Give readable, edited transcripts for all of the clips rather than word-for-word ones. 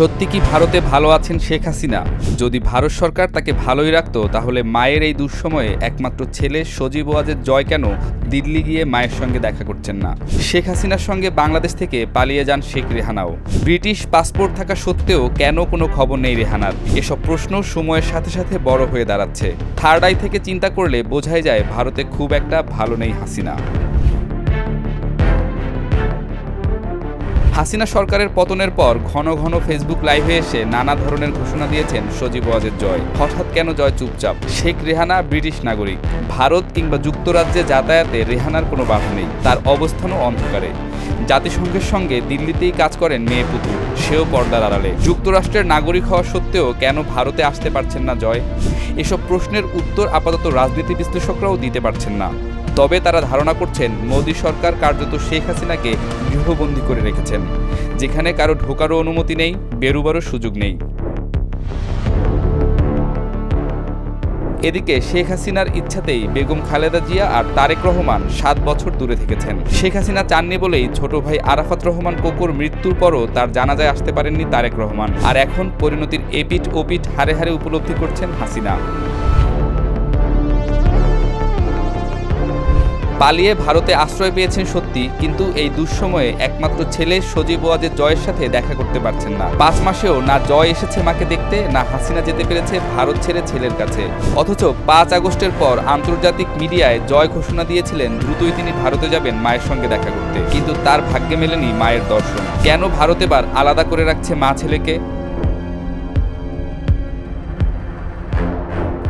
সত্যি কি ভারতে ভালো আছেন শেখ হাসিনা? যদি ভারত সরকার তাকে ভালোই রাখত তাহলে মায়ের এই দুঃসময়ে একমাত্র ছেলে সজীব ওয়াজেদ জয় কেন দিল্লি গিয়ে মায়ের সঙ্গে দেখা করছেন না? শেখ হাসিনার সঙ্গে বাংলাদেশ থেকে পালিয়ে যান শেখ রেহানাও। ব্রিটিশ পাসপোর্ট থাকা সত্ত্বেও কেন কোনো খবর নেই রেহানার? এসব প্রশ্ন সময়ের সাথে সাথে বড় হয়ে দাঁড়াচ্ছে। থার্ড আই থেকে চিন্তা করলে বোঝাই যায় ভারতে খুব একটা ভালো নেই হাসিনা। হাসিনা সরকারের পতনের পর ঘন ঘন ফেসবুক লাইভে এসে নানা ধরনের ঘোষণা দিয়েছেন সজীব ওয়াজেদ জয়। হঠাৎ কেন জয় চুপচাপ? শেখ রেহানা ব্রিটিশ নাগরিক। ভারত কিংবা যুক্তরাজ্যে যাতায়াতে রেহানার কোনো বাধা নেই। তার অবস্থানও অন্ধকারে। জাতিসংঘের সঙ্গে দিল্লিতেই কাজ করেন মেয়ে পুতুল, সেও পর্দার আড়ালে। যুক্তরাষ্ট্রের নাগরিক হওয়া সত্ত্বেও কেন ভারতে আসতে পারছেন না জয়? এসব প্রশ্নের উত্তর আপাতত রাজনীতি বিশ্লেষকরাও দিতে পারছেন না। তবে তারা ধারণা করছেন মোদী সরকার কার্যত শেখ হাসিনাকে গৃহবন্দী করে রেখেছেন, যেখানে কারো ঢোকারও অনুমতি নেই, বেরোবারও সুযোগ নেই। এদিকে শেখ হাসিনার ইচ্ছাতেই বেগম খালেদা জিয়া আর তারেক রহমান 7 বছর দূরে থেকেছেন। শেখ হাসিনা চাননি বলেই ছোট ভাই আরাফাত রহমান কোকোর মৃত্যুর পরও তার জানাজায় আসতে পারেননি তারেক রহমান। আর এখন পরিণতির এপিঠ ওপিঠ হারে হারে উপলব্ধি করছেন হাসিনা। পালিয়ে ভারতে আশ্রয় পেয়েছেন সত্যি, কিন্তু এই দুঃসময়ে একমাত্র ছেলে সজীব ওয়াজেদ জয়ের সাথে দেখা করতে পারছেন না। 5 মাসেও না জয় এসেছে মাকে দেখতে, না হাসিনা যেতে পেরেছে ভারত ছেড়ে ছেলের কাছে। অথচ 5 আগস্টের পর আন্তর্জাতিক মিডিয়ায় জয় ঘোষণা দিয়েছিলেন দ্রুতই তিনি ভারতে যাবেন মায়ের সঙ্গে দেখা করতে, কিন্তু তার ভাগ্যে মেলেনি মায়ের দর্শন। কেন ভারত এবার আলাদা করে রাখছে মা ছেলেকে?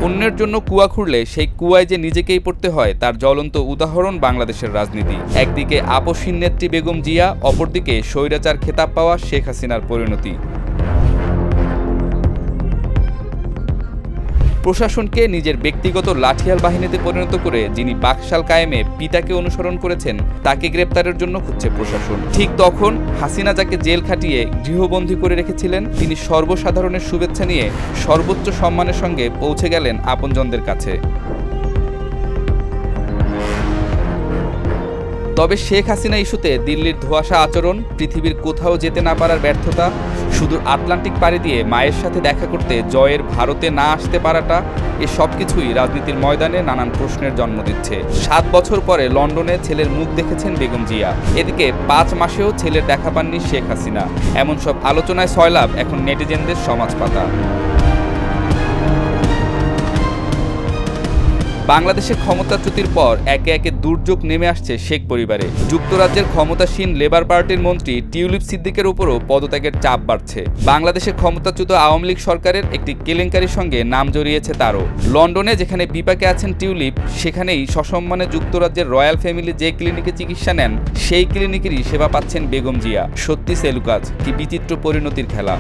অন্যের জন্য কুয়া খুঁড়লে সেই কুয়ায় যে নিজেকেই পড়তে হয় তার জ্বলন্ত উদাহরণ বাংলাদেশের রাজনীতি। একদিকে আপসহীন নেত্রী বেগম জিয়া, অপরদিকে স্বৈরাচার খেতাব পাওয়া শেখ হাসিনার পরিণতি। প্রশাসনকে নিজের ব্যক্তিগত লাঠিয়াল বাহিনীতে পরিণত করে যিনি বাকশাল কায়েমে পিতাকে অনুসরণ করেছেন তাকে গ্রেপ্তারের জন্য খুঁজছে প্রশাসন। ঠিক তখন হাসিনা যাকে জেল খাটিয়ে গৃহবন্দী করে রেখেছিলেন তিনি সর্বসাধারণের শুভেচ্ছা নিয়ে সর্বোচ্চ সম্মানের সঙ্গে পৌঁছে গেলেন আপনজনদের কাছে। তবে শেখ হাসিনা ইস্যুতে দিল্লির ধোঁয়াশা আচরণ, পৃথিবীর কোথাও যেতে না পারার ব্যর্থতা, সুদূর আটলান্টিক পাড়ি দিয়ে মায়ের সাথে দেখা করতে জয়ের ভারতে না আসতে পারাটা, এ সব কিছুই রাজনীতির ময়দানে নানান প্রশ্নের জন্ম দিচ্ছে। 7 বছর পরে লন্ডনে ছেলের মুখ দেখেছেন বেগম জিয়া। এদিকে 5 মাসেও চ্ছেলের দেখা পাননি শেখ হাসিনা। এমন সব আলোচনায় সয়লাভ এখন নেটিজেনদের সমাজ পাতা। বাংলাদেশের ক্ষমতাচ্যুতির পর একে একে দুর্যোগ নেমে আসছে শেখ পরিবারে। যুক্তরাজ্যের ক্ষমতাসীন লেবার পার্টির মন্ত্রী টিউলিপ সিদ্দিকের উপরও পদত্যাগের চাপ বাড়ছে। বাংলাদেশের ক্ষমতাচ্যুত আওয়ামী লীগ সরকারের একটি কেলেঙ্কারির সঙ্গে নাম জড়িয়েছে তারও। লন্ডনে যেখানে বিপাকে আছেন টিউলিপ, সেখানেই সসম্মানে যুক্তরাজ্যের রয়্যাল ফ্যামিলি যে ক্লিনিকে চিকিৎসা নেন সেই ক্লিনিকেরই সেবা পাচ্ছেন বেগম জিয়া। সত্যি সেলুকাজ, কি বিচিত্র পরিণতির খেলা।